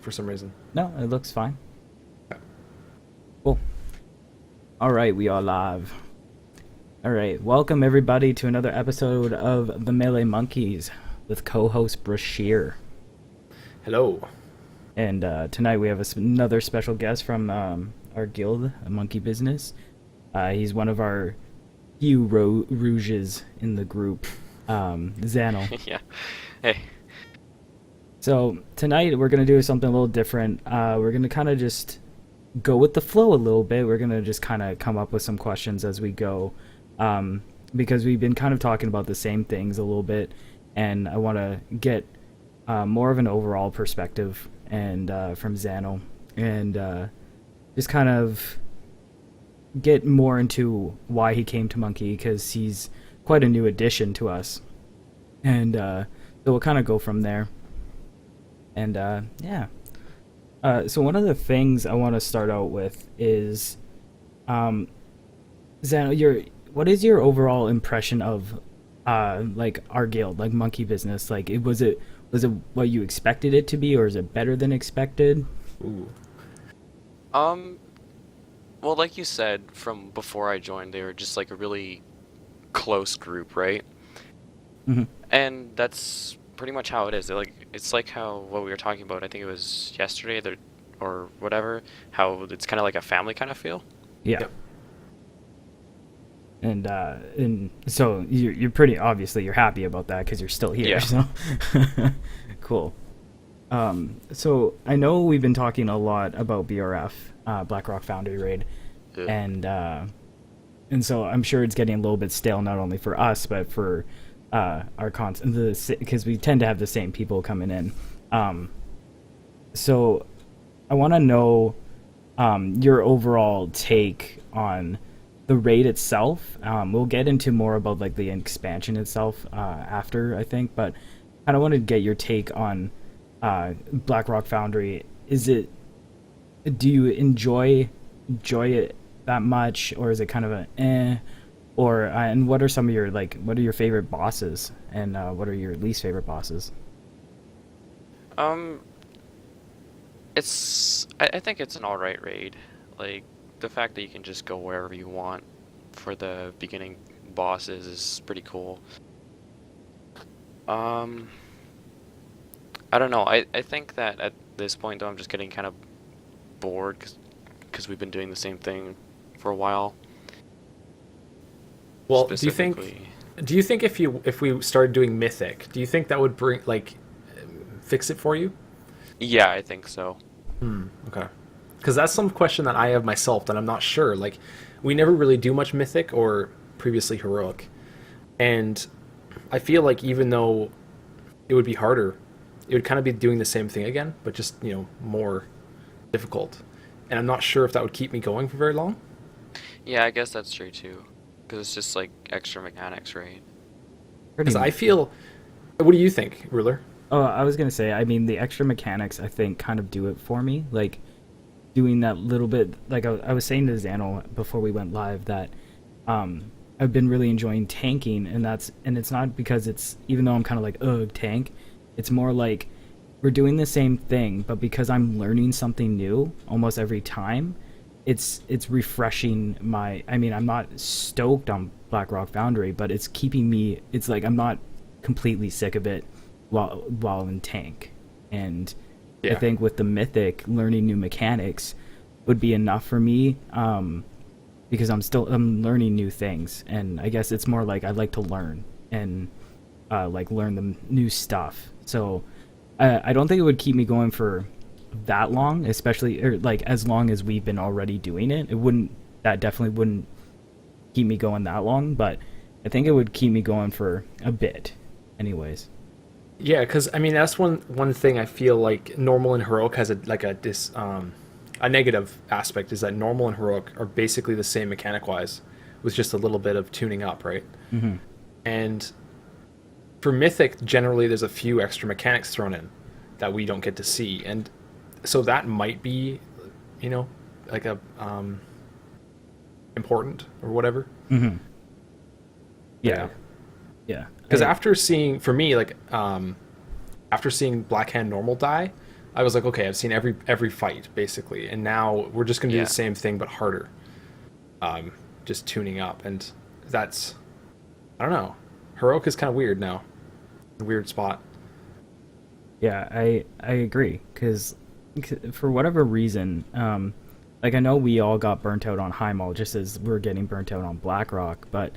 for some reason. No, it looks fine. Cool. All right, we are live. All right, welcome everybody to another episode of the Melee Monkeys with co-host Brashear. Hello. And tonight we have another special guest from our guild, Monkey Business. He's one of our few rouges in the group, Xano. Yeah. Hey. So tonight we're gonna do something a little different. We're gonna kind of just go with the flow a little bit. We're gonna just kind of come up with some questions as we go, because we've been kind of talking about the same things a little bit, and I want to get more of an overall perspective and from Xano, and just kind of get more into why he came to Monkey, because he's quite a new addition to us, and so we'll kind of go from there. And yeah. So one of the things I want to start out with is, Xano, what is your overall impression of like our guild, like Monkey Business? Like, was it what you expected it to be, or is it better than expected? Ooh. Well, like you said, from before I joined, they were just like a really close group, right? Mm-hmm. And that's pretty much how it is. It's like how what we were talking about. I think it was yesterday, or whatever. How it's kind of like a family kind of feel. Yeah. Yep. And so you're pretty obviously you're happy about that because you're still here. Yeah. So cool. So I know we've been talking a lot about BRF, BlackRock Foundry Raid, Yeah. and so I'm sure it's getting a little bit stale, not only for us but for our content, because we tend to have the same people coming in. So I want to know your overall take on the raid itself. We'll get into more about like the expansion itself after, I think, but I want to get your take on BlackRock Foundry. Do you enjoy it that much, or is it kind of a eh? Or and what are some of your what are your favorite bosses, and what are your least favorite bosses? I think it's an alright raid. Like, the fact that you can just go wherever you want for the beginning bosses is pretty cool. I don't know. I think that at this point, though, I'm just getting kind of bored because we've been doing the same thing for a while. Well, do you think if we started doing Mythic, do you think that would fix it for you? Yeah, I think so. Okay. Because that's some question that I have myself that I'm not sure. Like, we never really do much Mythic or previously Heroic, and I feel like even though it would be harder, it would kind of be doing the same thing again, but just more difficult. And I'm not sure if that would keep me going for very long. Yeah, I guess that's true too. Because it's just like extra mechanics, right? Because I feel. What do you think, Ruler? Oh, I was gonna say, I mean, the extra mechanics I think kind of do it for me. Like, doing that little bit, like I was saying to Xano before we went live that I've been really enjoying tanking, and it's not because it's, even though I'm kind of like, ugh, tank, it's more like we're doing the same thing, but because I'm learning something new almost every time, it's refreshing I mean, I'm not stoked on BlackRock Foundry, but it's keeping me, it's like I'm not completely sick of it while in tank. And Yeah. I think with the Mythic, learning new mechanics would be enough for me, because I'm learning new things, and I guess it's more like I like to learn and like learn the new stuff. So I don't think it would keep me going for that long, especially, or like as long as we've been already doing it. That definitely wouldn't keep me going that long, but I think it would keep me going for a bit anyways. Yeah, because I mean that's one thing I feel like normal and heroic has a negative aspect, is that normal and heroic are basically the same mechanic wise, with just a little bit of tuning up, right? Mm-hmm. And for Mythic, generally there's a few extra mechanics thrown in that we don't get to see, and so that might be, like a important or whatever. Mm-hmm. Yeah. Yeah. Because after seeing, for me, like, after seeing Black Hand normal die, I was like, okay, I've seen every fight basically, and now we're just gonna do Yeah. the same thing but harder. Just tuning up, and that's, I don't know. Heroic is kind of weird now. Weird spot. Yeah, I agree because for whatever reason, like I know we all got burnt out on Highmall just as we're getting burnt out on Blackrock, but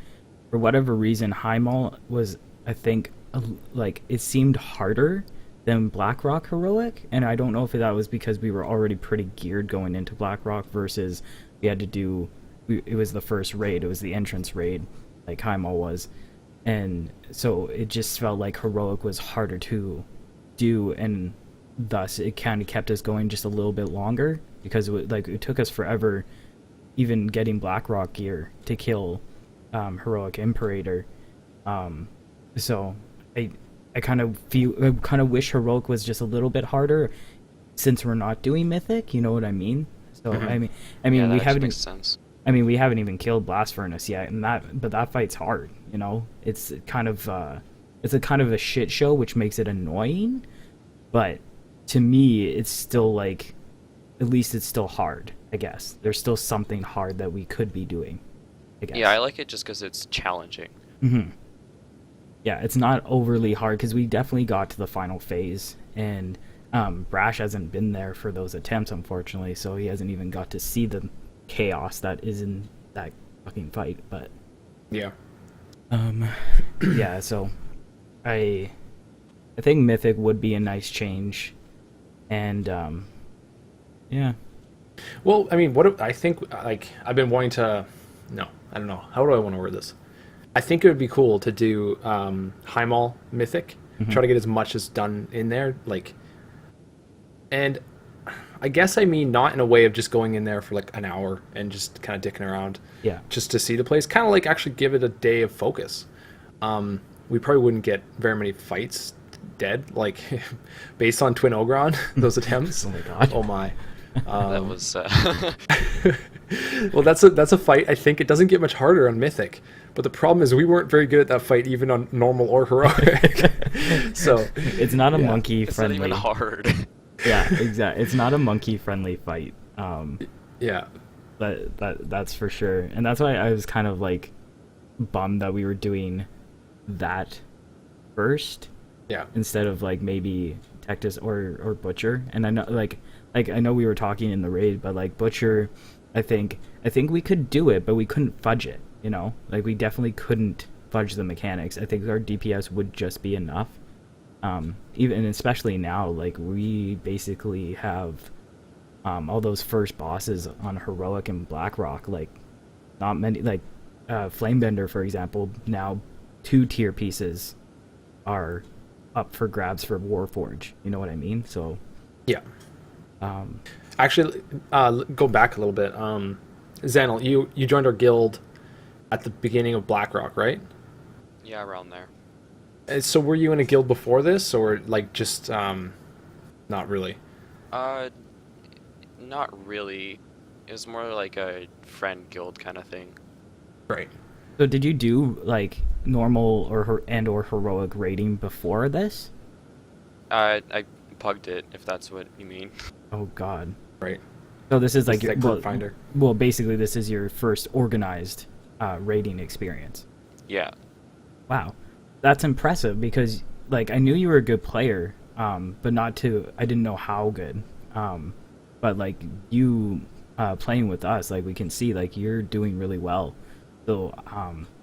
for whatever reason, Highmall was, I think, like it seemed harder than Blackrock Heroic, and I don't know if that was because we were already pretty geared going into Blackrock versus we had to do. It was the first raid, it was the entrance raid, like Highmall was, and so it just felt like Heroic was harder to do, and thus it kind of kept us going just a little bit longer because it took us forever even getting Blackrock gear to kill Heroic Imperator. So I kind of wish Heroic was just a little bit harder since we're not doing Mythic, you know what I mean? So Mhm. I mean Yeah, that we actually haven't makes sense. I mean, we haven't even killed Blast Furnace yet, and that fight's hard. You know, it's kind of it's a kind of a shit show, which makes it annoying. But to me, it's still like, at least it's still hard. I guess there's still something hard that we could be doing. I guess. Yeah, I like it just because it's challenging. Yeah, it's not overly hard because we definitely got to the final phase, and Brash hasn't been there for those attempts, unfortunately, so he hasn't even got to see the chaos that is in that fucking fight. But Yeah. yeah, so I think Mythic would be a nice change, and yeah, Well, I mean, I think, like, I've been wanting to. No, I don't know. How do I want to word this? I think it would be cool to do Highmall Mythic. Try to get as much as done in there, like, and I guess I mean not in a way of just going in there for like an hour and just kind of dicking around, yeah, just to see the place. Kind of like actually give it a day of focus. We probably wouldn't get very many fights dead, like based on Twin Ogron, those attempts. Oh my god. Oh my. That was Well, that's a fight. I think it doesn't get much harder on Mythic, but the problem is we weren't very good at that fight, even on normal or heroic. So It's not a yeah. monkey it's not friendly. even hard. Yeah, exactly. It's not a monkey friendly fight. Yeah, That's for sure, and that's why I was kind of like bummed that we were doing that first yeah, instead of like maybe Tectus or Butcher. And I know like I know we were talking in the raid, but like Butcher, I think we could do it, but we couldn't fudge it. You know, like we definitely couldn't fudge the mechanics. I think our DPS would just be enough. Even especially now, like we basically have all those first bosses on Heroic and Blackrock. Like not many, like Flamebender, for example. Now 2 tier pieces are up for grabs for Warforge. You know what I mean? So yeah. Actually, go back a little bit. Zanel, you joined our guild at the beginning of Blackrock, right? Yeah, around there. So were you in a guild before this, or like just not really? Not really. It was more like a friend guild kind of thing. Right. So did you do like normal or heroic rating before this? I pugged it, if that's what you mean. Oh God. Right. So this is Like like that group finder. Well, basically this is your first organized rating experience. Yeah. Wow, that's impressive because like I knew you were a good player, but I didn't know how good. But like you playing with us, like we can see like you're doing really well. So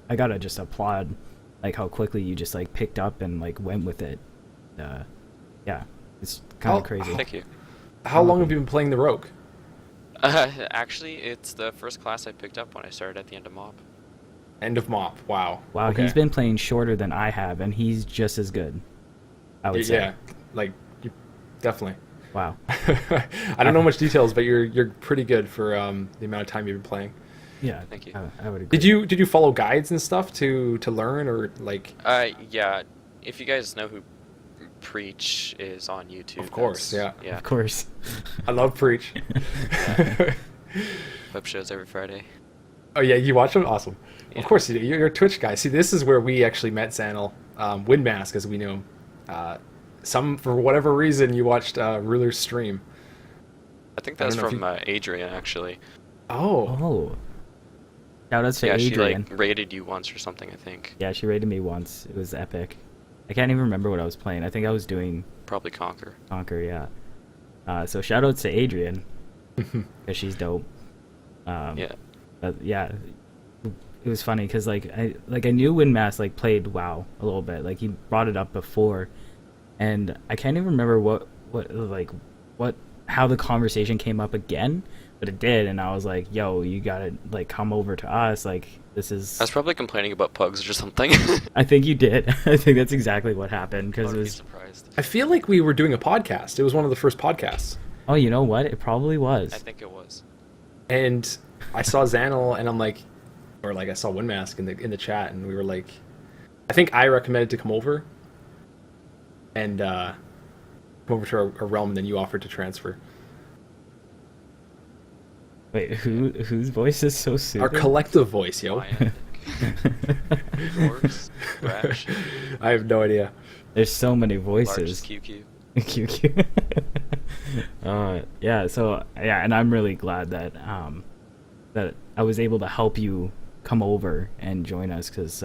I gotta just applaud like how quickly you just like picked up and like went with it. Yeah, it's kind of crazy. Thank you. How long have you been playing the rogue? Actually, it's the first class I picked up when I started at the end of MOP. End of mop. Wow. Wow, Okay. he's been playing shorter than I have, and he's just as good. I would say. Yeah, like you, definitely. Wow. I don't know much details, but you're pretty good for the amount of time you've been playing. Yeah. Thank you. I would agree. Did you follow guides and stuff to learn, or like? Yeah. If you guys know who Preach is on YouTube. Of course, that's- yeah. Yeah. Of course. I love Preach. Web shows every Friday. Oh yeah, you watch them? Awesome. Yeah. Of course you do. You're a Twitch guy. See, this is where we actually met Zanel, Windmask as we knew him. for whatever reason you watched Ruller's stream. I think I that's don't know if from Adrian actually. Oh, Oh. Shout outs to Yeah, Adrian. she like rated you once or something, I think. Yeah, she rated me once. It was epic. I can't even remember what I was playing. I think I was doing Probably Conquer. Conquer, yeah. So shout outs to Adrian, because she's dope. Yeah. But yeah, it was funny because I knew Windmass like played WoW a little bit. Like he brought it up before, and I can't even remember how the conversation came up again, but it did, and I was like, "Yo, you gotta like come over to us. Like this is." I was probably complaining about pugs or something. I think you did. I think that's exactly what happened I because it would be was. surprised. I feel like we were doing a podcast. It was one of the first podcasts, Oh, you know what? It probably was. I think it was. and I saw Xanil, and I'm like, or like I saw Windmask in the chat, and we were like, I think I recommended to come over, and come over to a realm, and then you offered to transfer. Wait, whose voice is so soothing? Our collective voice, yo. Mine, I think. Yours, Brash, I have no idea. There's so many largest voices. QQ. QQ. Yeah, so yeah, and I'm really glad that that I was able to help you come over and join us because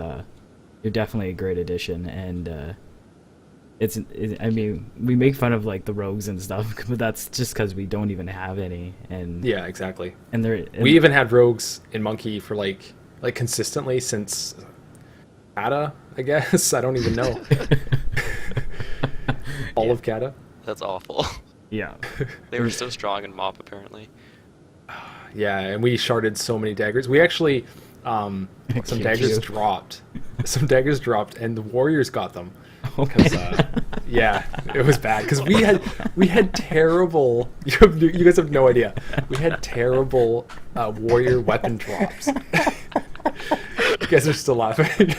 you're definitely a great addition, and I mean, we make fun of like the rogues and stuff, but that's just because we don't even have any, and Yeah, exactly. and We even had rogues in Monkey for like consistently since Kata, I guess. I don't even know. All of Kata. That's awful. yeah. They were so strong in MoP apparently. Yeah, and we sharded so many daggers. We actually some Cute, daggers cute. dropped. Some daggers dropped, and the warriors got them. Oh, Because yeah, it was bad. Because we had terrible. You guys have no idea. We had terrible warrior weapon drops. You guys are still laughing.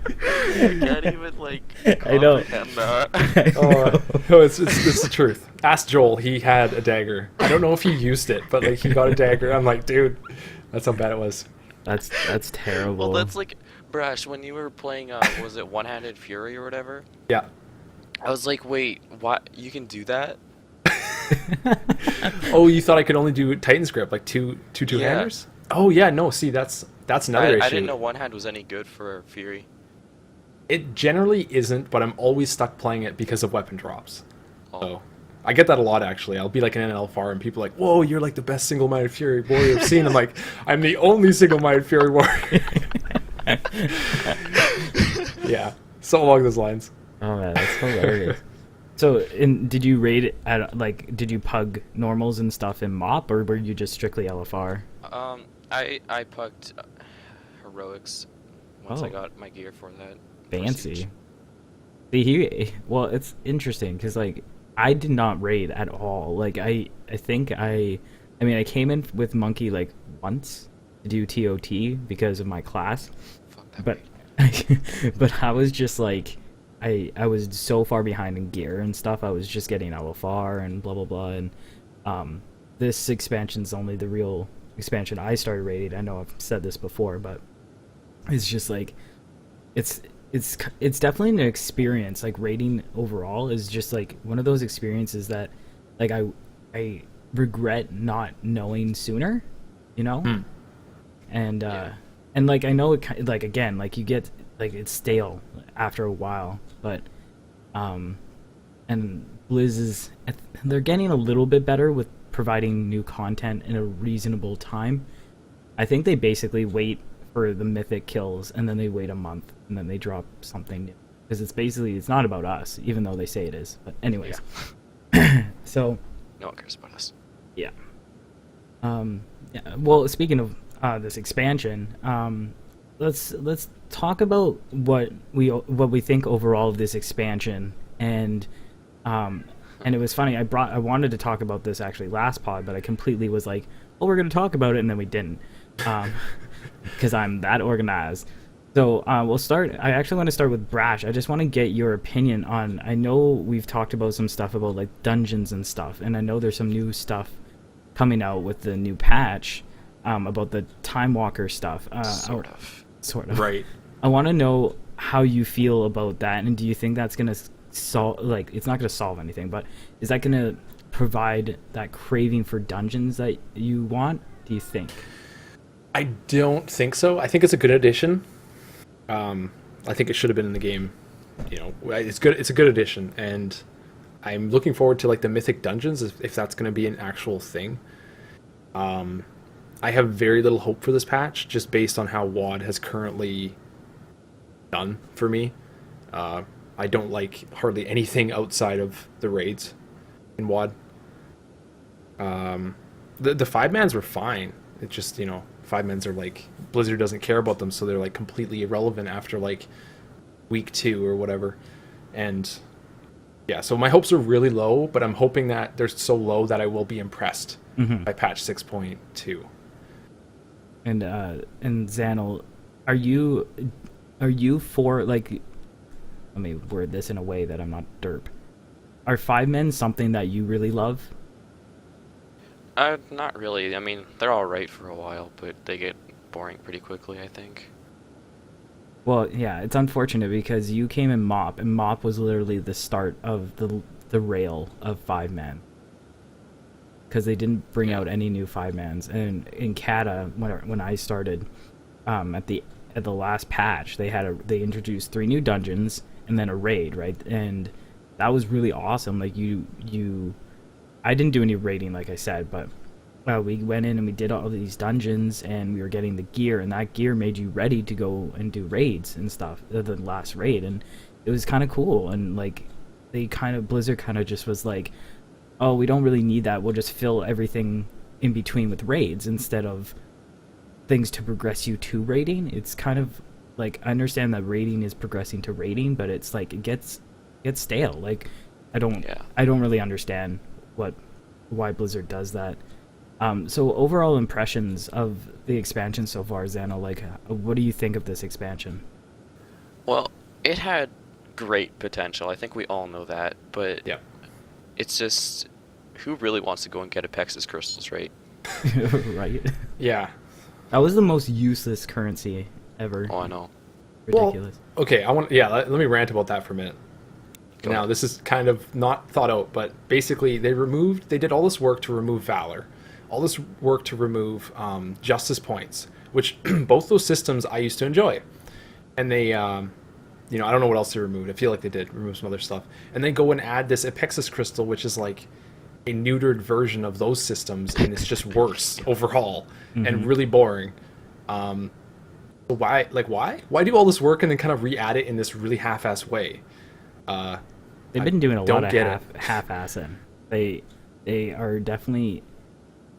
I can't even like I know. comprehend that. Oh, no, it's the truth. Ask Joel. He had a dagger. I don't know if he used it, but like he got a dagger. I'm like, dude, that's how bad it was. That's terrible. Well, that's like Brash when you were playing. Was it One-Handed Fury or whatever? Yeah. I was like, wait, what? You can do that? Oh, you thought I could only do Titan's grip, like two-handers? Oh yeah, no. See, that's another issue. I didn't know One Hand was any good for Fury. It generally isn't, but I'm always stuck playing it because of weapon drops. Oh. So I get that a lot actually. I'll be like in an LFR and people are like, "Whoa, you're like the best single-minded Fury warrior I've seen." I'm like, "I'm the only single-minded Fury warrior." Yeah, so along those lines. Oh man, that's hilarious. So, did you raid at did you pug normals and stuff in MoP, or were you just strictly LFR? I pugged heroics once I Oh. got my gear for that. Fancy. Siege. See, well, it's interesting because like I did not raid at all. Like I think I mean I came in with Monkey like once to do TOT because of my class, Fuck that. but raid. but I was just like I was so far behind in gear and stuff. I was just getting LFR and blah blah blah, and this expansion's only the real expansion I started raiding. I know I've said this before, but it's just like it's definitely an experience. Like raiding overall is just like one of those experiences that like I regret not knowing sooner, you know. And Yeah. and like I know it like again like you get like it's stale after a while, but and Blizz is they're getting a little bit better with providing new content in a reasonable time. I think they basically wait for the mythic kills and then they wait a month and then they drop something new because it's not about us, even though they say it is. But anyways, so No one cares about us. yeah. Yeah. Well, speaking of this expansion, let's talk about what we think overall of this expansion, and it was funny. I wanted to talk about this actually last pod, but I completely was like, oh, we're going to talk about it, and then we didn't, because I'm that organized. So we'll start. I actually want to start with Brash. I just want to get your opinion on. I know we've talked about some stuff about like dungeons and stuff, and I know there's some new stuff coming out with the new patch about the Time Walker stuff. Sort of. Sort of. Right. I want to know how you feel about that, and do you think that's going to like it's not going to solve anything, but is that going to provide that craving for dungeons that you want, do you think? I don't think so. I think it's a good addition. I think it should have been in the game. You know, it's good. It's a good addition, and I'm looking forward to like the mythic dungeons if that's going to be an actual thing. I have very little hope for this patch just based on how WoD has currently done for me. I don't like hardly anything outside of the raids in WoD. The five mans were fine. It's just, you know, five mans are like Blizzard doesn't care about them, so they're like completely irrelevant after like week 2 or whatever. And yeah, so my hopes are really low, but I'm hoping that they're so low that I will be impressed by patch 6.2. And Xanil, are you for, like, let me word this in a way that I'm not derp. Are five men something that you really love? Not really. I mean, they're all right for a while, but they get boring pretty quickly, I think. Well, yeah, it's unfortunate because you came in MoP, and MoP was literally the start of the rail of five men. Because they didn't bring out any new five mans, and in Kata, when I started, at the last patch, they introduced 3 new dungeons and then a raid, right? And that was really awesome. Like I didn't do any raiding, like I said, but we went in and we did all these dungeons, and we were getting the gear, and that gear made you ready to go and do raids and stuff. The last raid, and it was kind of cool. And like Blizzard kind of just was like, oh, we don't really need that. We'll just fill everything in between with raids instead of things to progress you to raiding. It's kind of like, I understand that raiding is progressing to raiding, but it's like it gets stale. Like I don't really understand why Blizzard does that. So overall impressions of the expansion so far, Xano, like what do you think of this expansion? Well, it had great potential. I think we all know that, but Yeah. it's just, who really wants to go and get Apexis crystals, right? Right? Yeah. That was the most useless currency ever. Oh, I know. Ridiculous. Well, okay, let me rant about that for a minute. Go Now, ahead. this is kind of not thought out, but basically they did all this work to remove Valor, all this work to remove Justice Points, which both those systems I used to enjoy. And they, I don't know what else they removed. I feel like they did remove some other stuff. And they go and add this Apexis Crystal, which is like a neutered version of those systems, and it's just worse overall and really boring. Why do all this work and then kind of re-add it in this really half-ass way? They've been doing a don't lot get of half-assing. They are definitely,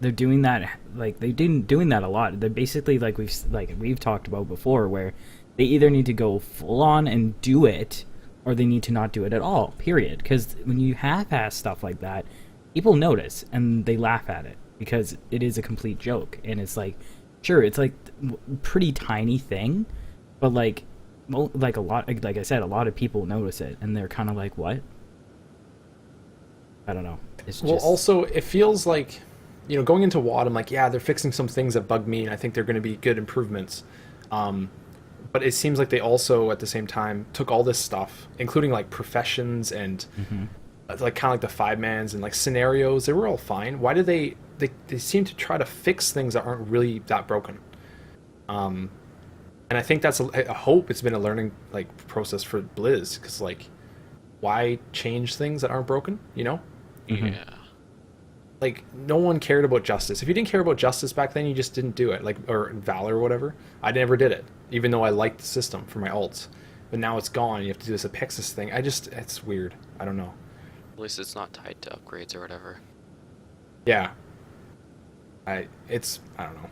they're doing that, like they've been doing that a lot. They're basically like we've talked about before, where they either need to go full on and do it, or they need to not do it at all. Period. Because when you half-ass stuff like that, people notice and they laugh at it because it is a complete joke. And it's like, sure, it's like pretty tiny thing, but like a lot, like I said, a lot of people notice it, and they're kind of like, "What?" I don't know. It's Well, just... also, it feels like, going into WoD, I'm like, yeah, they're fixing some things that bug me, and I think they're going to be good improvements. But it seems like they also, at the same time, took all this stuff, including like professions and like kind of like the five mans and like scenarios. They were all fine. Why did they seem to try to fix things that aren't really that broken? And I think that's a hope. It's been a learning like process for Blizz, because like, why change things that aren't broken? Yeah. Like, no one cared about Justice. If you didn't care about Justice back then, you just didn't do it. Like, or Valor or whatever. I never did it, even though I liked the system for my ults. But now it's gone. You have to do this Apexis thing. It's weird. I don't know. At least it's not tied to upgrades or whatever. Yeah. I don't know.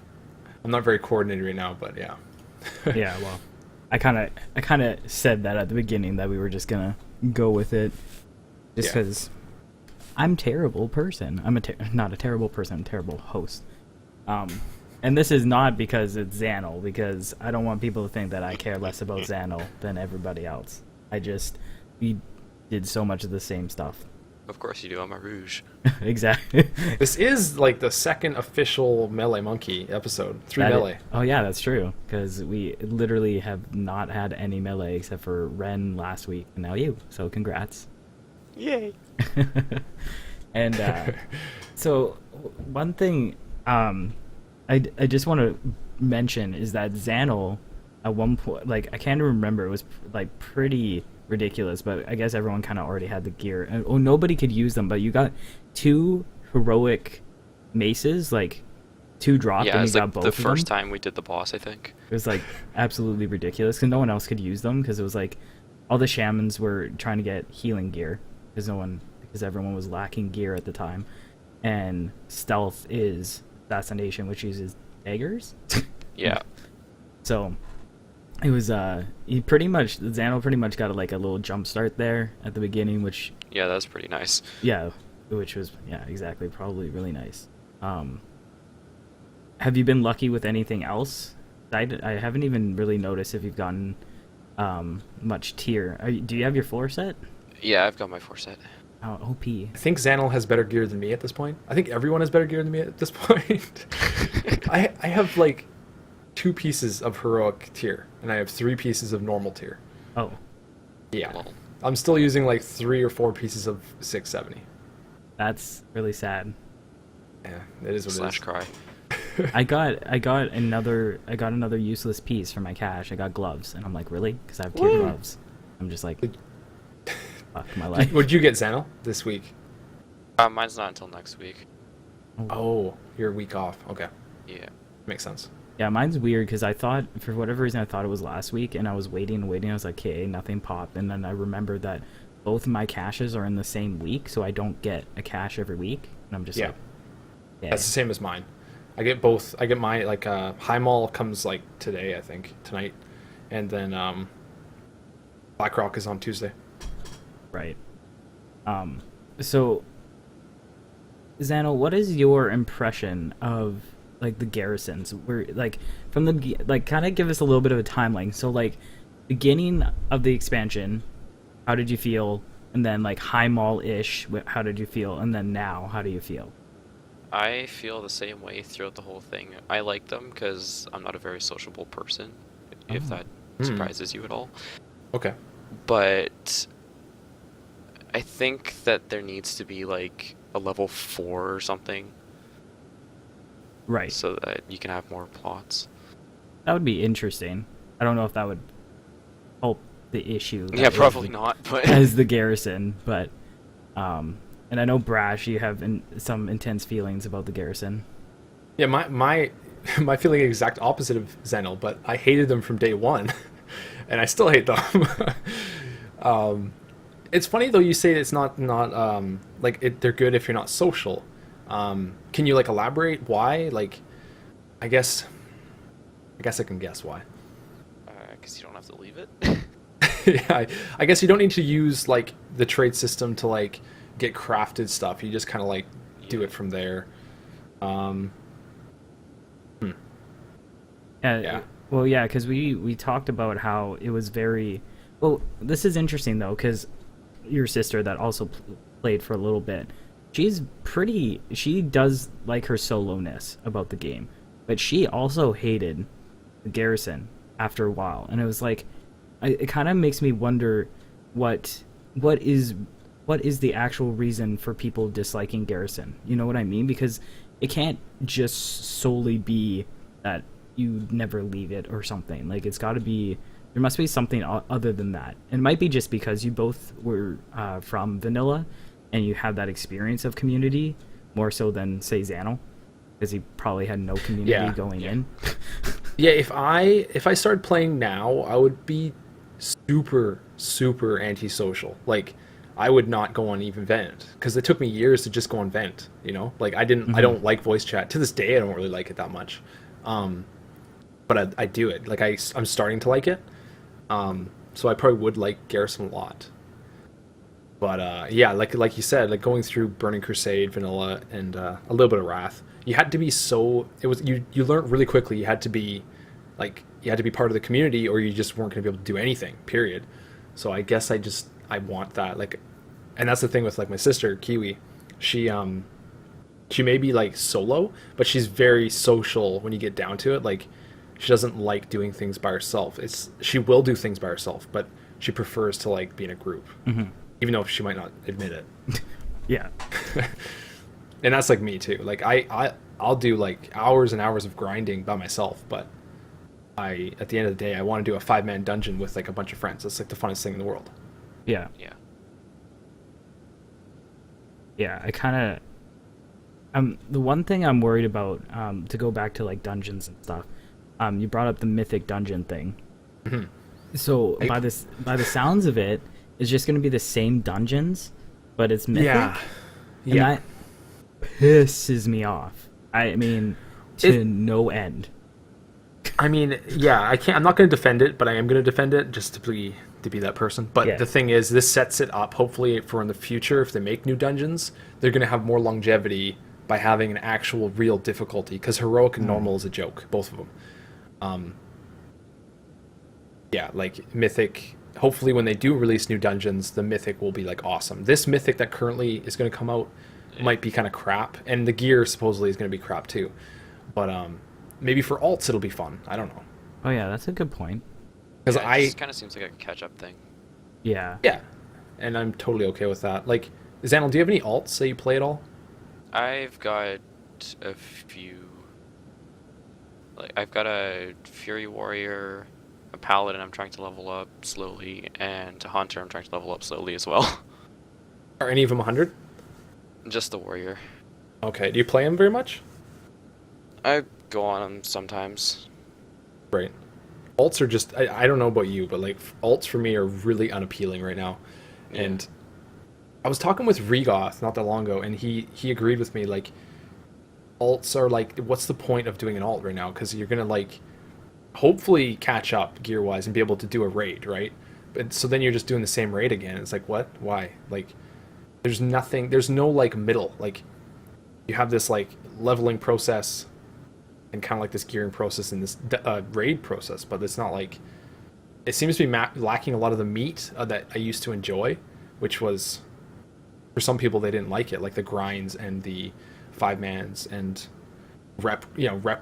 I'm not very coordinated right now, but yeah. Yeah, well, I kind of said that at the beginning, that we were just gonna go with it, just because I'm a terrible person. I'm not a terrible person. I'm a terrible host. And this is not because it's Xanil, because I don't want people to think that I care less about Xanil than everybody else. We did so much of the same stuff. Of course you do. I'm a Rouge. Exactly. This is like the second official Melee Monkey episode. 3 Melee. Oh yeah, that's true. Because we literally have not had any Melee except for Ren last week, and now you. So congrats. Yay! And so one thing I just want to mention is that Xanil at one point, like I can't remember, it was like pretty ridiculous, but I guess everyone kind of already had the gear. And, oh, nobody could use them, but you got 2 heroic maces, like 2 dropped, Yeah, and it's you like got both the of them. first time we did the boss, I think. It was like absolutely ridiculous because no one else could use them because it was like all the shamans were trying to get healing gear because everyone was lacking gear at the time, and stealth is assassination, which uses daggers. Yeah. So it was Xanil pretty much got like a little jump start there at the beginning, which Yeah, that's pretty nice. which was exactly, probably really nice. Have you been lucky with anything else? I haven't even really noticed if you've gotten much tier. Do you have your 4 set? Yeah, I've got my 4 set. Oh, OP. I think Xanil has better gear than me at this point. I think everyone has better gear than me at this point. I have like 2 pieces of heroic tier, and I have 3 pieces of normal tier. Oh, Yeah. Lol. I'm still using like 3 or 4 pieces of 670. that's really sad. Yeah, it is what it is. Slash cry. I got another useless piece for my cash. I got gloves, and I'm like, really? Because I have 2 gloves. I'm just like, fuck my life. Would you get Xanil this week? Mine's not until next week. Oh, you're a week off. Okay, Yeah. makes sense. Yeah, mine's weird because I thought, for whatever reason, I thought it was last week, and I was waiting. I was like, okay, nothing popped, and then I remembered that both of my caches are in the same week, so I don't get a cache every week, and I'm just Yeah. like, yeah. That's the same as mine. I get both. I get my like High Mall comes like today, I think tonight, and then BlackRock is on Tuesday. Right. So, Xanil, what is your impression of like the garrisons? Where like from the like kind of give us a little bit of a timeline. So like beginning of the expansion, how did you feel? And then like High Mall-ish, how did you feel? And then now, how do you feel? I feel the same way throughout the whole thing. I like them because I'm not a very sociable person, if Oh. that surprises you at all. Okay. But I think that there needs to be like a level 4 or something Right. so that you can have more plots. That would be interesting. I don't know if that would help the issue. that Yeah, is probably not, but as the garrison, but and I know Brash, you have some intense feelings about the garrison. Yeah, my my feeling exact opposite of Xanil, but I hated them from day one, and I still hate them. It's funny though you say it's not like they're good if you're not social. Can you like elaborate why? Like, I guess I can guess why. because you don't have to leave it. Yeah, I guess you don't need to use like the trade system to like get crafted stuff. You just kind of like do it from there. Yeah. Well, yeah, because we talked about how it was very well. This is interesting though, because your sister that also played for a little bit, she does like her solo-ness about the game, but she also hated the garrison after a while, and it was like, it kind of makes me wonder what is the actual reason for people disliking garrison. You know what I mean? Because it can't just solely be that you never leave it or something. Like, it's got to be, there must be something other than that. And it might be just because you both were from vanilla and you have that experience of community more so than, say, Xanil, because he probably had no community going in. Yeah, if I started playing now, I would be super antisocial. Like, I would not go on even Vent because it took me years to just go on Vent. You know, like I don't like voice chat to this day. I don't really like it that much, but I do it. Like I'm starting to like it, so I probably would like Garrison a lot. But yeah, like you said, like going through Burning Crusade, Vanilla, and a little bit of Wrath, you had to be you learned really quickly. You had to be part of the community, or you just weren't going to be able to do anything. Period. So I guess I want that. Like, and that's the thing with like my sister Kiwi. She may be like solo, but she's very social when you get down to it. Like, she doesn't like doing things by herself. She will do things by herself, but she prefers to like be in a group. even though she might not admit it. Yeah. And that's like me too. Like I'll do like hours and hours of grinding by myself, but at the end of the day, I want to do a 5-man dungeon with like a bunch of friends. That's like the funnest thing in the world. Yeah. Yeah. Yeah, I kind of the one thing I'm worried about, to go back to like dungeons and stuff, you brought up the mythic dungeon thing. Mm-hmm. So by the sounds of it, it's just going to be the same dungeons, but it's mythic. Yeah. And Yeah. that pisses me off. I mean, to no end. I mean, yeah, I'm not going to defend it, but I am going to defend it just to be that person. But Yeah. the thing is, this sets it up, hopefully, for in the future, if they make new dungeons, they're going to have more longevity by having an actual real difficulty, because heroic and normal is a joke, both of them. Yeah, like mythic. Hopefully, when they do release new dungeons, the mythic will be like awesome. This mythic that currently is going to come out might be kind of crap, and the gear supposedly is going to be crap too. But maybe for alts it'll be fun. I don't know. Oh yeah, that's a good point. Because Yeah, it just kind of seems like a catch-up thing. Yeah. yeah, and I'm totally okay with that. Like, Xanel, do you have any alts that you play at all? I've got a few. Like, I've got a Fury Warrior, a Paladin I'm trying to level up slowly, and a Hunter I'm trying to level up slowly as well. Are any of them 100? Just the Warrior. Okay. Do you play them very much? I go on them sometimes. Right. Alts are just, I don't know about you, but like alts for me are really unappealing right now. Yeah. And I was talking with Regoth not that long ago, and he agreed with me. Like, alts are like, what's the point of doing an alt right now? Because you're gonna like hopefully catch up gear wise and be able to do a raid, right? But so then you're just doing the same raid again. It's like, what? Why? Like, there's nothing. There's no like middle. Like, you have this like leveling process and kind of like this gearing process and this raid process, but it's not like, it seems to be lacking a lot of the meat that I used to enjoy, which was, for some people they didn't like it, like the grinds and the 5-mans and rep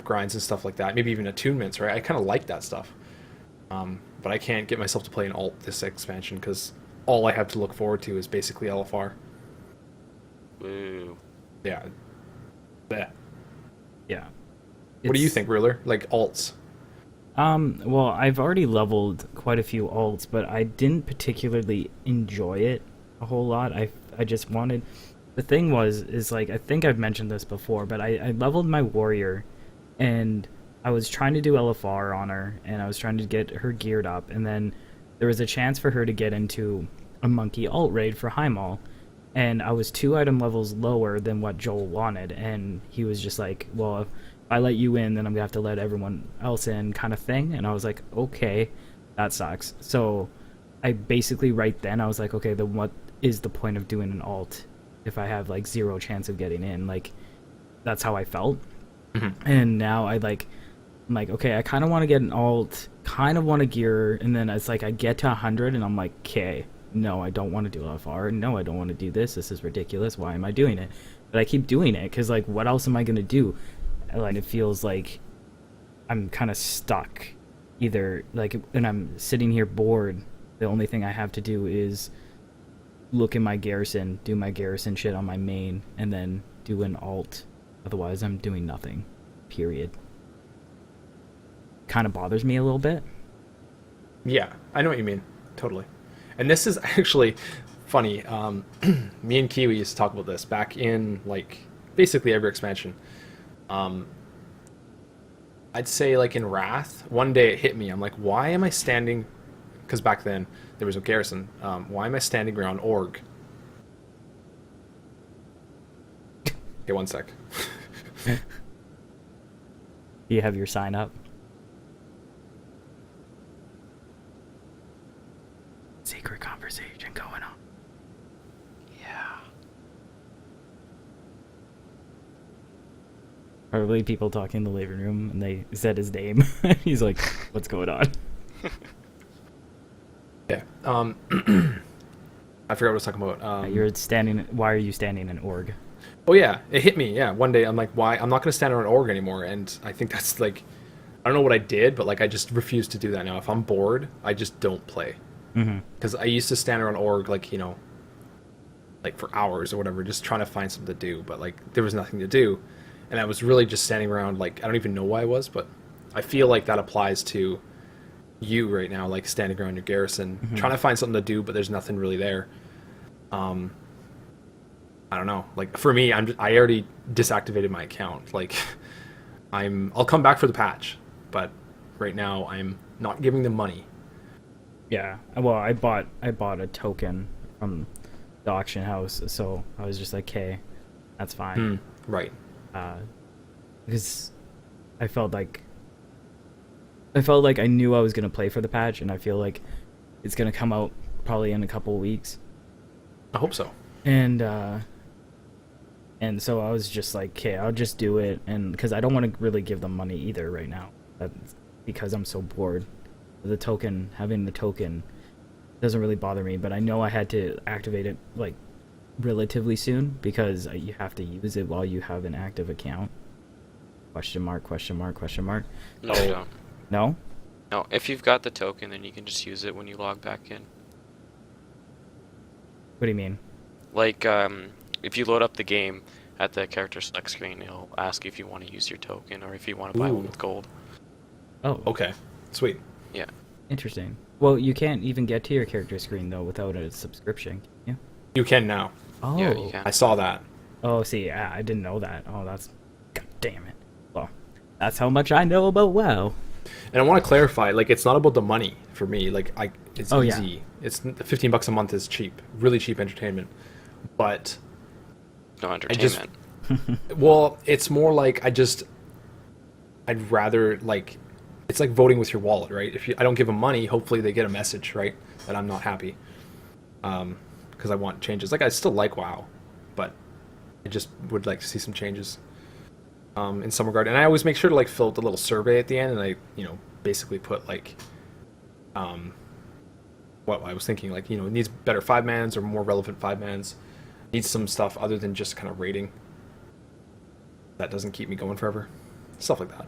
grinds and stuff like that, maybe even attunements, right? I kind of like that stuff, but I can't get myself to play an alt this expansion because all I have to look forward to is basically LFR. Woo. Yeah. Bleh. Yeah. What do you It's- think, Rhuller? Like alts? Well, I've already leveled quite a few alts, but I didn't particularly enjoy it a whole lot. I just wanted, the thing is like, I think I've mentioned this before, but I leveled my warrior, and I was trying to do LFR on her, and I was trying to get her geared up, and then there was a chance for her to get into a monkey alt raid for Heimal, and I was 2 item levels lower than what Joel wanted, and he was just like, well, if I let you in, then I'm gonna have to let everyone else in, kind of thing. And I was like, okay, that sucks. So I basically right then I was like, okay, then what is the point of doing an alt if I have like 0 chance of getting in? Like, that's how I felt. And now I'm like, okay, I kind of want to get an alt, kind of want to gear, and then it's like I get to 100 and I'm like, okay, no, I don't want to do LFR. No, I don't want to do this. This is ridiculous. Why am I doing it? But I keep doing it because like, what else am I gonna do? Like, it feels like I'm kind of stuck. Either like when I'm sitting here bored, the only thing I have to do is look in my garrison, do my garrison shit on my main, and then do an alt. Otherwise, I'm doing nothing. Period. Kind of bothers me a little bit. Yeah, I know what you mean. Totally. And this is actually funny. Me and Kiwi used to talk about this back in like basically every expansion. I'd say like in Wrath, one day it hit me. I'm like, why am I standing? Because back then there was no garrison. Why am I standing around Org? Okay, one sec. You have your sign up. Secret conversation going on. Yeah. Probably people talking in the living room, and they said his name. He's like, "What's going on?" Yeah. I forgot what I was talking about. You're standing. Why are you standing in org? Oh yeah, it hit me. Yeah, one day I'm like, why? I'm not gonna stand around Org anymore. And I think that's like, I don't know what I did, but like I just refuse to do that now. If I'm bored, I just don't play. Because I used to stand around Org like, you know, like for hours or whatever, just trying to find something to do. But like there was nothing to do, and I was really just standing around. Like I don't even know why I was, but I feel like that applies to you right now, like standing around your garrison, trying to find something to do, but there's nothing really there. I don't know. Like for me, I already disactivated my account. Like I'll come back for the patch, but right now I'm not giving them money. Yeah. Well, I bought a token from the auction house, so I was just like, okay, that's fine. Right. Because I felt like I knew I was gonna play for the patch, and I feel like it's gonna come out probably in a couple of weeks. I hope so. And so I was just like, okay, I'll just do it, and because I don't want to really give them money either right now, because I'm so bored. Having the token doesn't really bother me, but I know I had to activate it like relatively soon because you have to use it while you have an active account. Question mark, question mark, question mark. No, you don't. No? No, if you've got the token, then you can just use it when you log back in. What do you mean? Like, if you load up the game at the character select screen, it'll ask you if you want to use your token or if you want to buy one with gold. Oh, Okay. Sweet. Yeah. interesting. Well, you can't even get to your character screen though without a subscription, can you? You can now. Oh. Yeah, you can. I saw that. Oh, see, I didn't know that. Oh, that's... God damn it. Well, that's how much I know about WoW. And I want to clarify, like, it's not about the money for me. Like, it's Oh, yeah. easy. It's $15 a month is cheap, really cheap entertainment. But No entertainment. well, it's more like I'd rather like, it's like voting with your wallet, right? If I don't give them money, hopefully they get a message, right, that I'm not happy, because I want changes. Like I still like WoW, but I just would like to see some changes. In some regard, and I always make sure to like fill out the little survey at the end, and I, basically put like, what I was thinking, like, it needs better 5-mans or more relevant 5-mans, needs some stuff other than just kind of rating. That doesn't keep me going forever, stuff like that.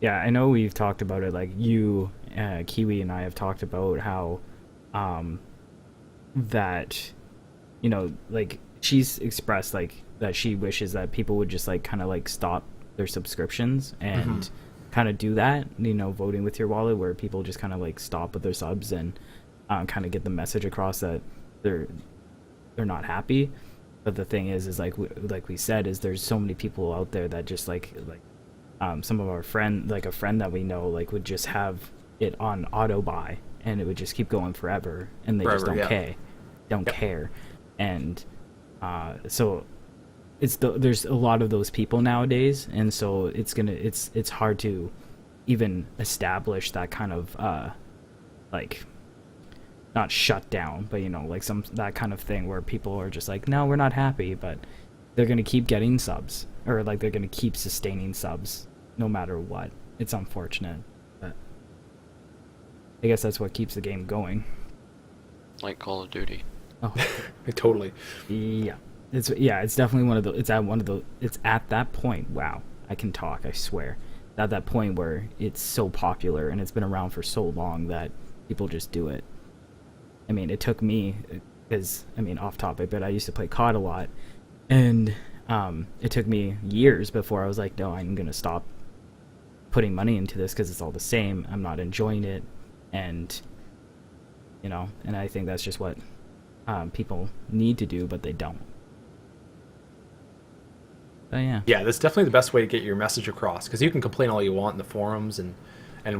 Yeah, I know we've talked about it, like you, Kiwi, and I have talked about how, that, like, she's expressed, like, that she wishes that people would just, like, kind of, like, stop their subscriptions and kind of do that, voting with your wallet, where people just kind of, like, stop with their subs and kind of get the message across that they're not happy. But the thing is like we said, is there's so many people out there that just like some of our friend, like a friend that we know, like would just have it on auto buy and it would just keep going forever, and they just don't care. And so there's a lot of those people nowadays, and so it's hard to even establish that kind of like, not shut down, but like that kind of thing where people are just like, no, we're not happy, but they're gonna keep getting subs, or like they're gonna keep sustaining subs no matter what. It's unfortunate, but I guess that's what keeps the game going. Like Call of Duty. Oh, Totally. yeah. It's definitely one of the. It's at that point. Wow, I can talk. I swear. At that point where it's so popular and it's been around for so long that people just do it. I mean, it took me, because, off topic, but I used to play COD a lot, and it took me years before I was like, no, I'm going to stop putting money into this because it's all the same. I'm not enjoying it, and, and I think that's just what people need to do, but they don't. But yeah. Yeah, that's definitely the best way to get your message across, because you can complain all you want in the forums and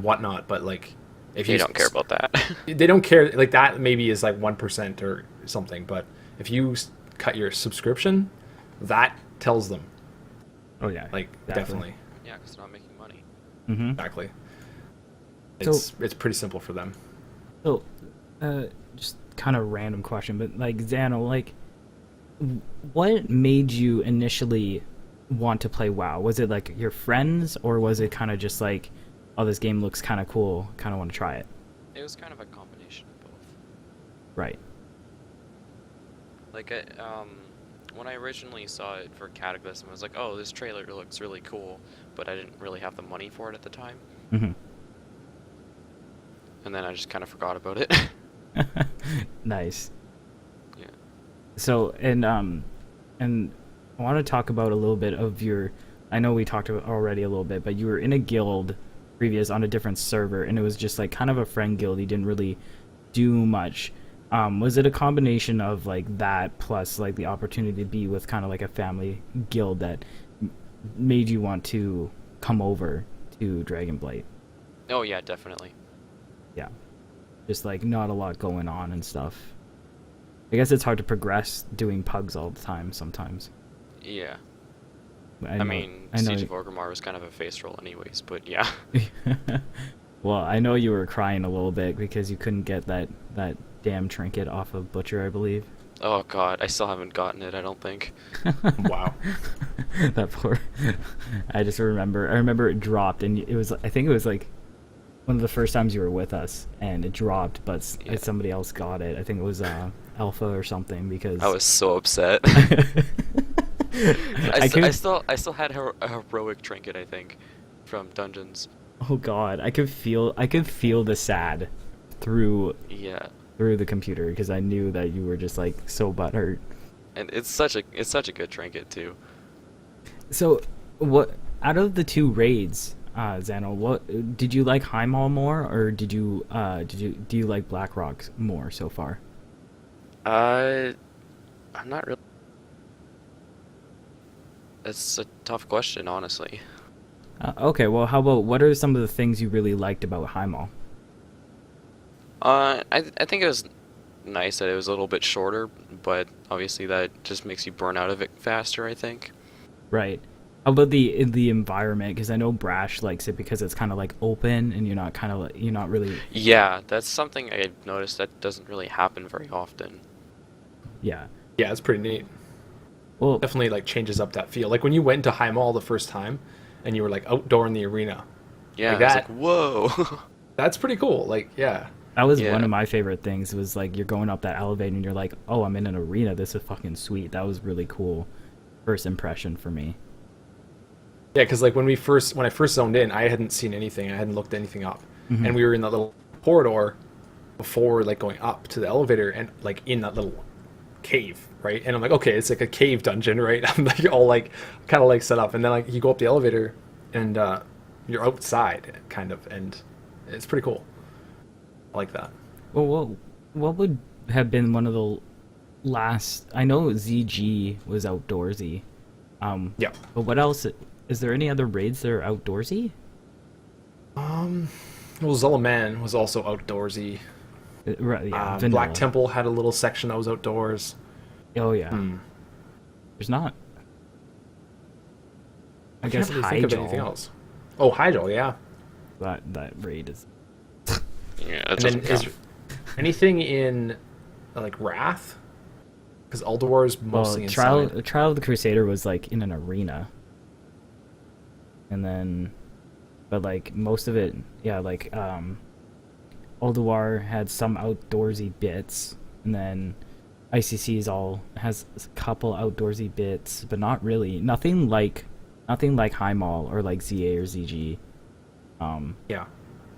whatnot, but like, if They don't care about that. they don't care, like that maybe is like 1% or something, but if you cut your subscription, that tells them. Oh yeah. Like definitely. Yeah, because it's not making money. Mm-hmm. Exactly. It's pretty simple for them. So, just kind of random question, but like Xano, like, what made you initially want to play WoW? Was it like your friends, or was it kind of just like, oh, this game looks kind of cool, kind of want to try it? It was kind of a combination of both. Right. Like, when I originally saw it for Cataclysm, I was like, oh, this trailer looks really cool, but I didn't really have the money for it at the time. Mm-hmm. And then I just kind of forgot about it. Nice. Yeah. So and I want to talk about a little bit of your. I know we talked about already a little bit, but you were in a guild previous on a different server, and it was just like kind of a friend guild. You didn't really do much. Was it a combination of like that plus like the opportunity to be with kind of like a family guild that made you want to come over to Dragonblight? Oh yeah, definitely. Yeah, just like not a lot going on and stuff. I guess it's hard to progress doing pugs all the time sometimes. Yeah. I I know, mean, I know. Siege of Orgrimmar was kind of a face roll anyways, but yeah. Well, I know you were crying a little bit because you couldn't get that damn trinket off of Butcher, I believe. Oh god, I still haven't gotten it, I don't think. Wow. That poor. I just remember. I remember it dropped, and it was. I think it was like one of the first times you were with us, and it dropped, but Yeah. somebody else got it. I think it was Alpha or something because I was so upset. could- I still had a heroic trinket, I think, from dungeons. Oh God, I could feel the sad through Yeah. the computer because I knew that you were just like so butthurt. And it's such a good trinket too. So, what out of the two raids, Zano? What did you like Heimall more, or do you like Blackrock more so far? I'm not really. It's a tough question, honestly. Okay, well, how about what are some of the things you really liked about Heimall? I think it was nice that it was a little bit shorter, but obviously that just makes you burn out of it faster, I think. Right. How about the environment? Because I know Brash likes it because it's kind of like open and you're not really. Yeah, that's something I've noticed that doesn't really happen very often. Yeah. Yeah, it's pretty neat. Well, Definitely like changes up that feel. Like when you went to High Mall the first time, and you were like outdoor in the arena. Yeah, Like I was that. like, whoa. That's pretty cool. Like, yeah. that was Yeah. one of my favorite things. Was like you're going up that elevator and you're like, oh, I'm in an arena. This is fucking sweet. That was really cool. First impression for me. Yeah, because like when I first zoned in, I hadn't seen anything. I hadn't looked anything up, Mhm. and we were in that little corridor before like going up to the elevator, and like in that little cave, right? And I'm like, okay, it's like a cave dungeon, right? I'm like all like kind of like set up, and then like you go up the elevator, and you're outside kind of, and it's pretty cool. I like that. Well, what would have been one of the last? I know ZG was outdoorsy. Yeah. But what else? Is there any other raids that are outdoorsy? Well, Zulaman was also outdoorsy. Right, yeah, Black vanilla. Temple had a little section that was outdoors. Oh yeah. Hmm. There's not. I Can't guess really think of anything Hyjal. else. Oh, Hyjal, yeah. That raid is. Yeah, that And then doesn't count. is anything in like Wrath? Because Ulduar is Well, mostly inside. Trial of the Crusader was like in an arena. And then, but like most of it, yeah, like Ulduar had some outdoorsy bits, and then ICC has a couple outdoorsy bits, but not really. Nothing like High Mall or like ZA or ZG. Yeah.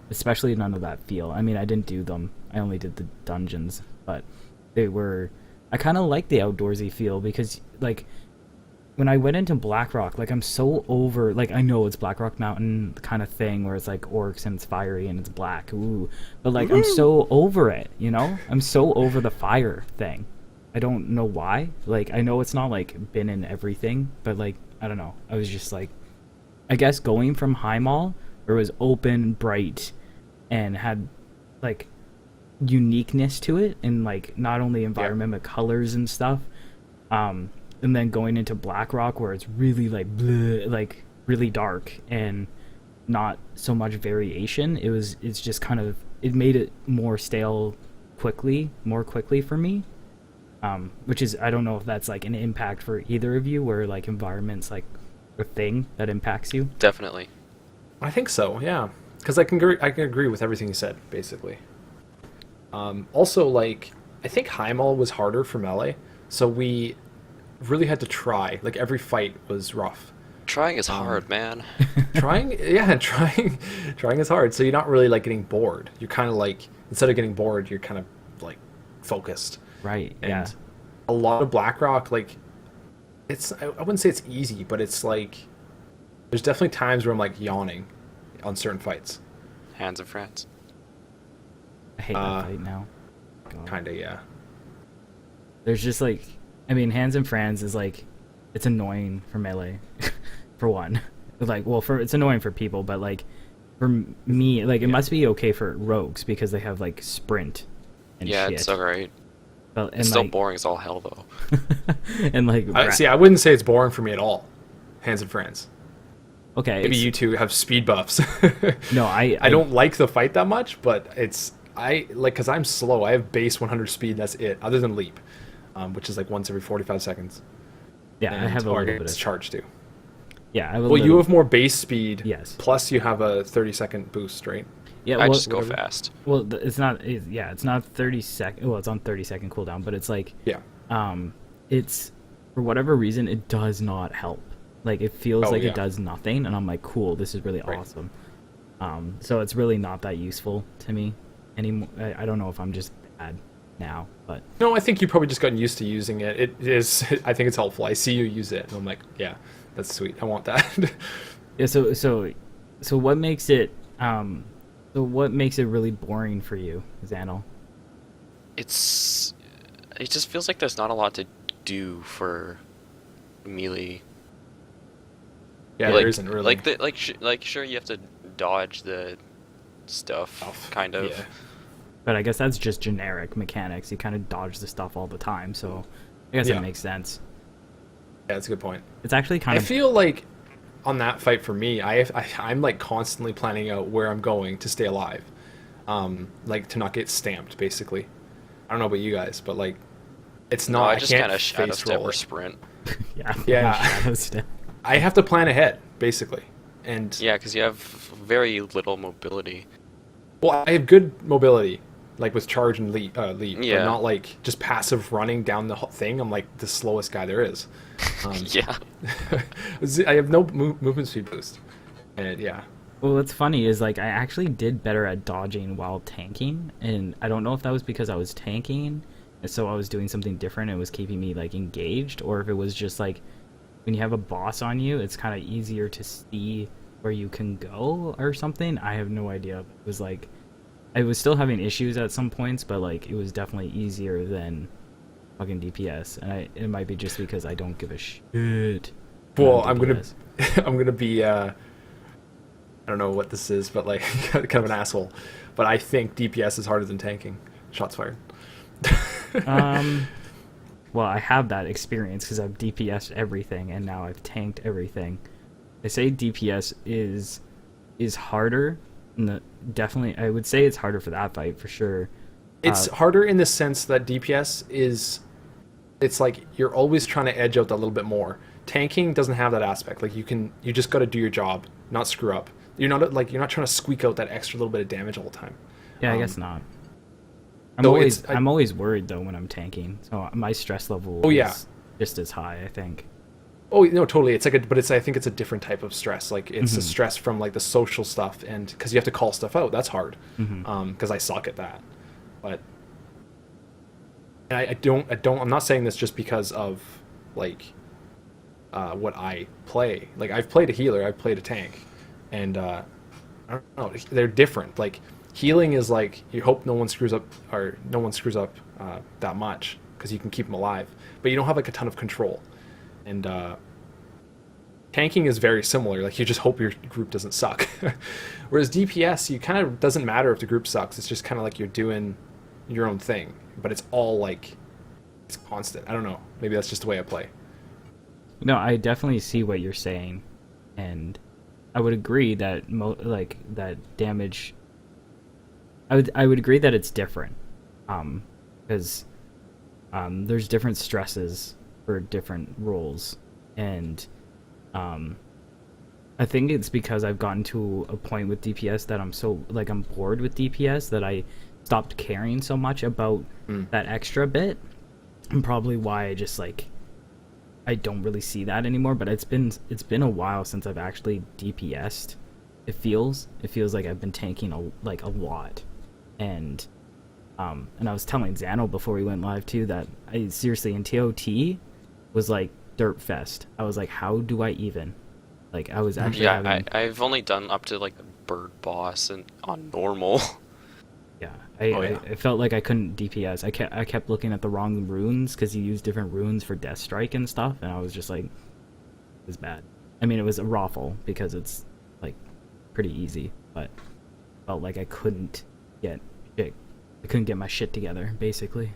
Especially none of that feel. I mean, I didn't do them. I only did the dungeons, but they were. I kind of like the outdoorsy feel because, like, when I went into Blackrock, like, I'm so over. Like, I know it's Blackrock Mountain kind of thing where it's like orcs and it's fiery and it's black. Ooh, but like, I'm so over it. You know, I'm so over the fire thing. I don't know why. Like, I know it's not like been in everything, but like, I don't know. I was just like, I guess going from High Mall, where it was open, bright, and had like uniqueness to it, and like not only environment but colors and stuff. And then going into Blackrock, where it's really like bleh, like really dark and not so much variation. It's just kind of it made it more stale more quickly for me. Which is I don't know if that's like an impact for either of you, where like environment's like a thing that impacts you. Definitely. I think so, yeah. Because I can agree with everything you said, basically. Also, like, I think Heimall was harder for melee, so we really had to try. Like, every fight was rough. Trying is hard, man. Trying is hard, so you're not really, like, getting bored. You're kind of, like, instead of getting bored, you're kind of, like, focused. Right. And Yeah. a lot of Blackrock, like I wouldn't say it's easy, but it's like there's definitely times where I'm like yawning on certain fights. Hands of France. I hate that fight now. God. Kinda, yeah. There's just like, I mean, Hands and Franz is like, it's annoying for melee, for one. Like, well, it's annoying for people, but like, for me, like, it must be okay for rogues because they have like sprint and Yeah, shit. it's alright. But, and It's still like, boring as all hell though. and like, I wouldn't say it's boring for me at all. Hands and Friends. okay, Maybe you two have speed buffs. no, I don't like the fight that much, but I like because I'm slow. I have base 100 speed. That's it. Other than leap, which is like once every 45 seconds. yeah, I have a or little bit it's of charge too. yeah. I have a Well, you little, have more base speed. Yes. Plus, you have a 30-second boost, right? yeah. I Well, just go fast. well, it's not. Yeah, it's not 30-second. Well, it's on 30-second cooldown, but it's like Yeah. it's for whatever reason it does not help. Like it feels Oh, like yeah. it does nothing, and I'm like, cool, this is really Right. awesome. So it's really not that useful to me anymore. I don't know if I'm just bad now, but No, I think you've probably just gotten used to using it. It is. I think it's helpful. I see you use it, and I'm like, yeah, that's sweet. I want that. yeah. So what makes it really boring for you, Xanel? It just feels like there's not a lot to do for melee. Yeah, like, there isn't really. Like sure you have to dodge the stuff, kind of. Yeah. But I guess that's just generic mechanics. You kind of dodge the stuff all the time, so I guess Yeah. that makes sense. Yeah, that's a good point. It's actually kind I of feel like on that fight for me, I'm like constantly planning out where I'm going to stay alive, like to not get stamped. Basically, I don't know about you guys, but like, it's No, not. I just can't kind of shadow face step roll or it. sprint. yeah. Yeah. Shadow step. I have to plan ahead, basically, and Yeah, because you have very little mobility. well, I have good mobility, like with charge and leap, but Yeah. not like just passive running down the thing. I'm like the slowest guy there is. Yeah. I have no movement speed boost, and yeah. Well, what's funny is like I actually did better at dodging while tanking, and I don't know if that was because I was tanking, and so I was doing something different and it was keeping me like engaged, or if it was just like when you have a boss on you, it's kind of easier to see where you can go or something. I have no idea. It was like I was still having issues at some points, but like it was definitely easier than fucking DPS, and it might be just because I don't give a shit. Well, about I'm gonna, DPS. I'm gonna be. I don't know what this is, but like kind of an asshole. But I think DPS is harder than tanking. Shots fired. Well, I have that experience because I've DPS'd everything and now I've tanked everything. I say DPS is harder. Definitely, I would say it's harder for that fight for sure. It's harder in the sense that DPS is. It's like you're always trying to edge out that little bit more. Tanking doesn't have that aspect. Like you just got to do your job, not screw up. You're not trying to squeak out that extra little bit of damage all the time. Yeah, I guess not. so I'm always worried though when I'm tanking. So my stress level is just as high, I think. Oh no, totally. It's like I think it's a different type of stress. Like it's a stress from like the social stuff, and because you have to call stuff out, that's hard. Because I suck at that. But I don't. I'm not saying this just because of like what I play. Like I've played a healer, I've played a tank, and I don't know. They're different. Like healing is like you hope no one screws up that much because you can keep them alive, but you don't have like a ton of control. And tanking is very similar. Like you just hope your group doesn't suck. Whereas DPS, you kind of doesn't matter if the group sucks. It's just kind of like you're doing your own thing, but it's all like it's constant. I don't know. Maybe that's just the way I play. No, I definitely see what you're saying, and I would agree that that damage. I would agree that it's different, because there's different stresses for different roles, and I think it's because I've gotten to a point with DPS that I'm bored with DPS that I stopped caring so much about that extra bit, and probably why I just like I don't really see that anymore. But it's been a while since I've actually DPS'd. It feels like I've been tanking a lot, and And I was telling Xano before we went live too that I seriously in TOT was like dirt fest. I was like, how do I even? Like I was actually Yeah, having, I've only done up to like the bird boss and on normal. yeah, Oh, yeah. I felt like I couldn't DPS. I kept looking at the wrong runes because you use different runes for Death Strike and stuff, and I was just like, it was bad. I mean, it was a raffle because it's like pretty easy, but felt like I couldn't get shit. I couldn't get my shit together, basically.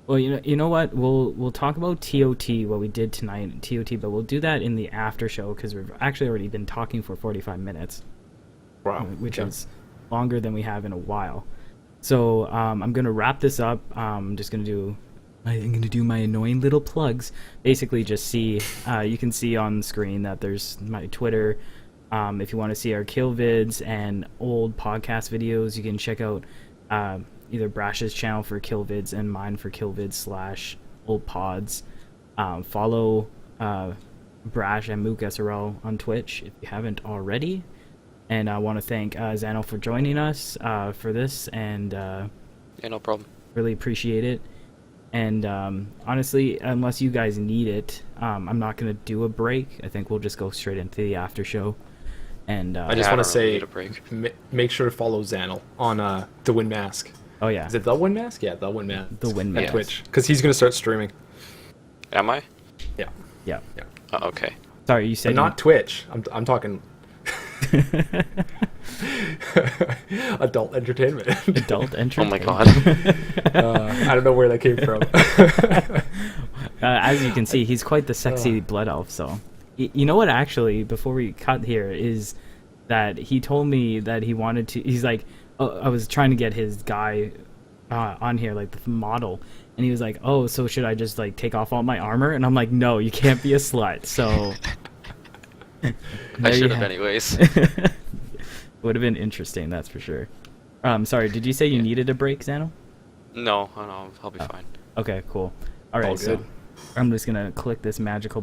Well, you know what? We'll talk about TOT, what we did tonight in TOT, but we'll do that in the after show because we've actually already been talking for 45 minutes. Wow. Which Okay. is longer than we have in a while. So I'm gonna wrap this up. I'm gonna do my annoying little plugs. Basically, just see you can see on the screen that there's my Twitter. If you want to see our kill vids and old podcast videos, you can check out either Brash's channel for kill vids and mine for kill vids / old pods. Follow Brash and Mook SRL on Twitch if you haven't already. And I want to thank Xano for joining us for this, and Yeah, no problem. really appreciate it. And honestly, unless you guys need it, I'm not going to do a break. I think we'll just go straight into the after show. And I just Yeah, want to don't really say, need a break. make sure to follow Xanel on the Win Mask. oh yeah, Is it the Win Mask? Yeah, the Win Mask. the Win At Mask. Twitch, because he's gonna start streaming. Am I? Yeah, Yeah. yeah. Oh, okay. Sorry, you But said not Twitch. I'm talking adult entertainment. adult Oh my entertainment. god. I don't know where that came from. As you can see, he's quite the sexy blood elf. So, you know what? Actually, before we cut here, is that he told me that he wanted to. He's like, oh, I was trying to get his guy on here, like the model, and he was like, "Oh, so should I just like take off all my armor?" And I'm like, "No, you can't be a slut." So, I should have anyways. Would have been interesting, that's for sure. Sorry, did you say you Yeah. needed a break, Xano? No, I'll be fine. Okay, cool. All All right, so good. I'm just gonna click this magical